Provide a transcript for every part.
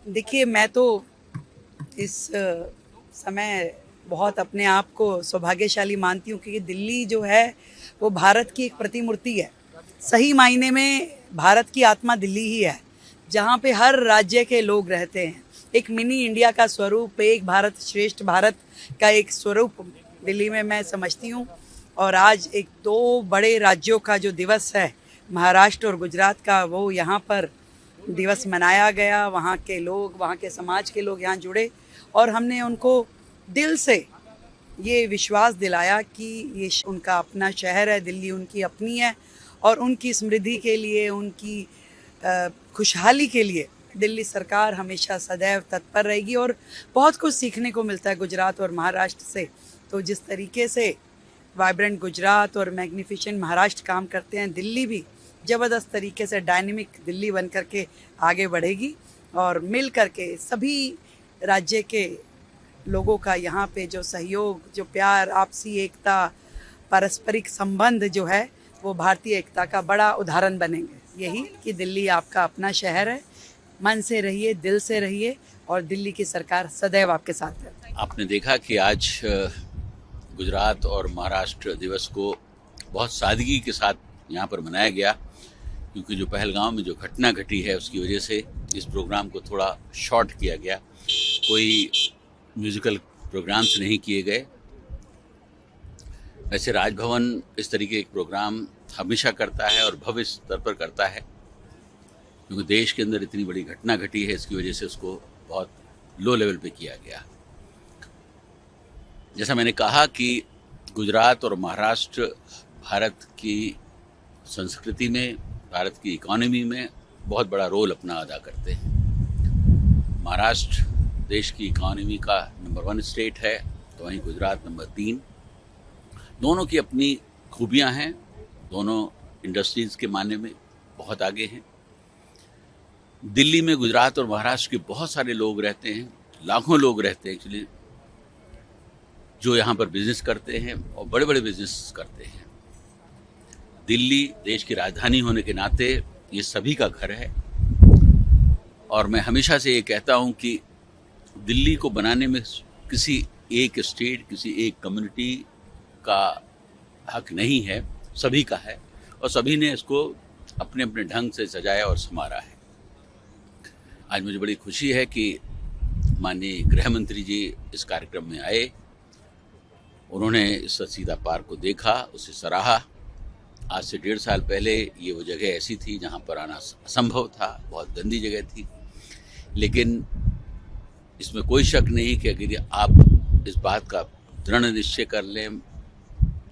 देखिए, मैं तो इस समय बहुत अपने आप को सौभाग्यशाली मानती हूँ, क्योंकि दिल्ली जो है वो भारत की एक प्रतिमूर्ति है। सही मायने में भारत की आत्मा दिल्ली ही है, जहाँ पे हर राज्य के लोग रहते हैं। एक मिनी इंडिया का स्वरूप, एक भारत श्रेष्ठ भारत का एक स्वरूप दिल्ली में मैं समझती हूँ। और आज एक दो बड़े राज्यों का जो दिवस है, महाराष्ट्र और गुजरात का, वो यहाँ पर दिवस मनाया गया। वहाँ के लोग, वहाँ के समाज के लोग यहाँ जुड़े और हमने उनको दिल से ये विश्वास दिलाया कि ये उनका अपना शहर है, दिल्ली उनकी अपनी है और उनकी समृद्धि के लिए, उनकी खुशहाली के लिए दिल्ली सरकार हमेशा सदैव तत्पर रहेगी। और बहुत कुछ सीखने को मिलता है गुजरात और महाराष्ट्र से। तो जिस तरीके से वाइब्रेंट गुजरात और मैग्निफिसेंट महाराष्ट्र काम करते हैं, दिल्ली भी ज़बरदस्त तरीके से डायनेमिक दिल्ली बन करके आगे बढ़ेगी। और मिल करके सभी राज्य के लोगों का यहाँ पे जो सहयोग, जो प्यार, आपसी एकता, पारस्परिक संबंध जो है, वो भारतीय एकता का बड़ा उदाहरण बनेंगे। यही कि दिल्ली आपका अपना शहर है। मन से रहिए, दिल से रहिए और दिल्ली की सरकार सदैव आपके साथ है। आपने देखा कि आज गुजरात और महाराष्ट्र दिवस को बहुत सादगी के साथ यहाँ पर मनाया गया, क्योंकि जो पहलगांव में जो घटना घटी है उसकी वजह से इस प्रोग्राम को थोड़ा शॉर्ट किया गया। कोई म्यूज़िकल प्रोग्राम्स नहीं किए गए। वैसे राजभवन इस तरीके के प्रोग्राम हमेशा करता है और भव्य स्तर पर करता है, क्योंकि देश के अंदर इतनी बड़ी घटना घटी है, इसकी वजह से उसको बहुत लो लेवल पे किया गया। जैसा मैंने कहा कि गुजरात और महाराष्ट्र भारत की संस्कृति में, भारत की इकोनॉमी में बहुत बड़ा रोल अपना अदा करते हैं। महाराष्ट्र देश की इकोनॉमी का नंबर 1 स्टेट है, तो वहीं गुजरात नंबर 3। दोनों की अपनी खूबियां हैं, दोनों इंडस्ट्रीज़ के माने में बहुत आगे हैं। दिल्ली में गुजरात और महाराष्ट्र के बहुत सारे लोग रहते हैं, लाखों लोग रहते हैं एक्चुअली, जो यहाँ पर बिजनेस करते हैं और बड़े बड़े बिजनेस करते हैं। दिल्ली देश की राजधानी होने के नाते ये सभी का घर है। और मैं हमेशा से ये कहता हूँ कि दिल्ली को बनाने में किसी एक स्टेट, किसी एक कम्युनिटी का हक नहीं है, सभी का है और सभी ने इसको अपने अपने ढंग से सजाया और संवारा है। आज मुझे बड़ी खुशी है कि माननीय गृह मंत्री जी इस कार्यक्रम में आए। उन्होंने इस सीता पार्क को देखा, उसे सराहा। आज से 1.5 साल पहले ये वो जगह ऐसी थी जहाँ पर आना असंभव था, बहुत गंदी जगह थी। लेकिन इसमें कोई शक नहीं कि अगर आप इस बात का दृढ़ निश्चय कर लें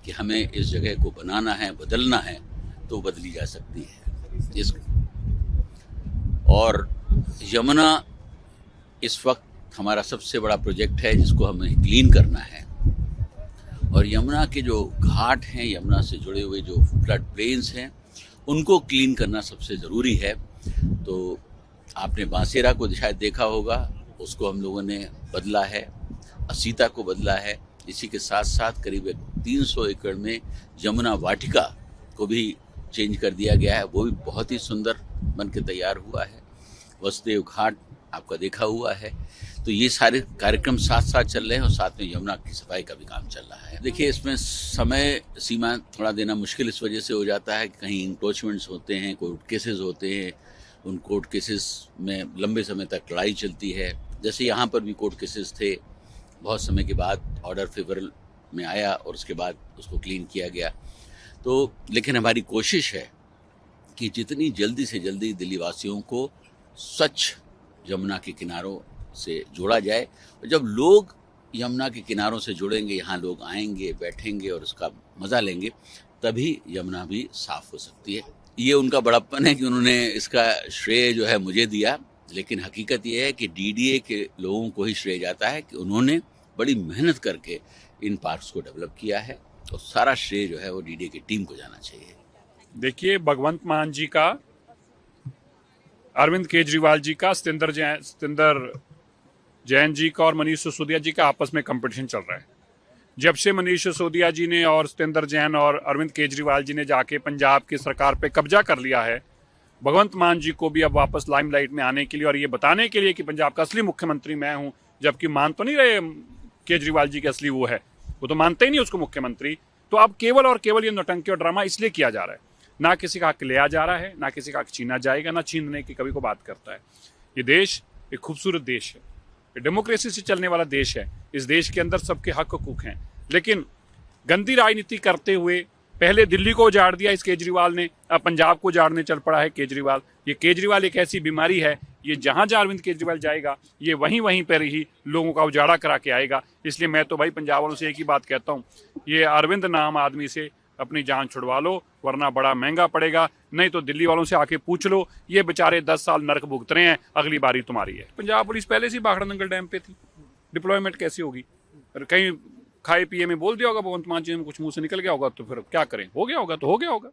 कि हमें इस जगह को बनाना है, बदलना है, तो बदली जा सकती है। और यमुना इस वक्त हमारा सबसे बड़ा प्रोजेक्ट है, जिसको हमें क्लीन करना है। और यमुना के जो घाट हैं, यमुना से जुड़े हुए जो फ्लड प्लेन्स हैं, उनको क्लीन करना सबसे ज़रूरी है। तो आपने बांसेरा को शायद देखा होगा, उसको हम लोगों ने बदला है, असीता को बदला है। इसी के साथ साथ करीब 300 एकड़ में यमुना वाटिका को भी चेंज कर दिया गया है, वो भी बहुत ही सुंदर बन के तैयार हुआ है। वसुदेव घाट आपका देखा हुआ है। तो ये सारे कार्यक्रम साथ साथ चल रहे हैं और साथ में यमुना की सफाई का भी काम चल रहा है। देखिए, इसमें समय सीमा थोड़ा देना मुश्किल इस वजह से हो जाता है कि कहीं इंक्रोचमेंट्स होते हैं, कोर्ट केसेस होते हैं, उन कोर्ट केसेस में लंबे समय तक लड़ाई चलती है। जैसे यहाँ पर भी कोर्ट केसेस थे, बहुत समय के बाद ऑर्डर फेवरल में आया और उसके बाद उसको क्लीन किया गया। तो लेकिन हमारी कोशिश है कि जितनी जल्दी से जल्दी दिल्ली वासियों को स्वच्छ यमुना के किनारों से जोड़ा जाए। और जब लोग यमुना के किनारों से जुड़ेंगे, यहाँ लोग आएंगे, बैठेंगे और उसका मज़ा लेंगे, तभी यमुना भी साफ़ हो सकती है। ये उनका बड़प्पन है कि उन्होंने इसका श्रेय जो है मुझे दिया, लेकिन हकीकत ये है कि डीडीए के लोगों को ही श्रेय जाता है कि उन्होंने बड़ी मेहनत करके इन पार्क्स को डेवलप किया है और सारा श्रेय जो है वो डीडीए की टीम को जाना चाहिए। देखिए, भगवंत मान जी का, अरविंद केजरीवाल जी का, सत्येंद्र जैन जी का और मनीष सिसोदिया जी का आपस में कंपटीशन चल रहा है। जब से मनीष सिसोदिया जी ने और सत्येंद्र जैन और अरविंद केजरीवाल जी ने जाके पंजाब की सरकार पे कब्जा कर लिया है, भगवंत मान जी को भी अब वापस लाइमलाइट में आने के लिए और ये बताने के लिए कि पंजाब का असली मुख्यमंत्री मैं हूं, जबकि मान तो नहीं रहे केजरीवाल जी के असली वो है, वो तो मानते ही नहीं उसको मुख्यमंत्री। तो अब केवल और केवल ये नौटंकी और ड्रामा इसलिए किया जा रहा है, ना किसी का हक लिया जा रहा है, ना किसी का हक छीना जाएगा, ना छीनने की कभी को बात करता है। ये देश एक खूबसूरत देश है, ये डेमोक्रेसी से चलने वाला देश है। इस देश के अंदर सबके हक हकूक हैं, लेकिन गंदी राजनीति करते हुए पहले दिल्ली को उजाड़ दिया इस केजरीवाल ने, अब पंजाब को उजाड़ने चल पड़ा है केजरीवाल। ये केजरीवाल एक ऐसी बीमारी है, ये जहां जहां अरविंद केजरीवाल जाएगा ये वहीं वहीं पर ही लोगों का उजाड़ा करा के आएगा। इसलिए मैं तो भाई पंजाब वालों से एक ही बात कहता हूँ, ये अरविंद नाम आदमी से अपनी जान छुड़वा लो, वरना बड़ा महंगा पड़ेगा। नहीं तो दिल्ली वालों से आके पूछ लो, ये बेचारे 10 साल नरक भुगत रहे हैं, अगली बारी तुम्हारी है। पंजाब पुलिस पहले से भाखड़ा नंगल डैम पे थी, डिप्लॉयमेंट कैसी होगी? कहीं खाए पिए में बोल दिया होगा भगवंत मान जी ने, कुछ मुंह से निकल गया होगा तो फिर क्या करें, हो गया होगा तो हो गया होगा।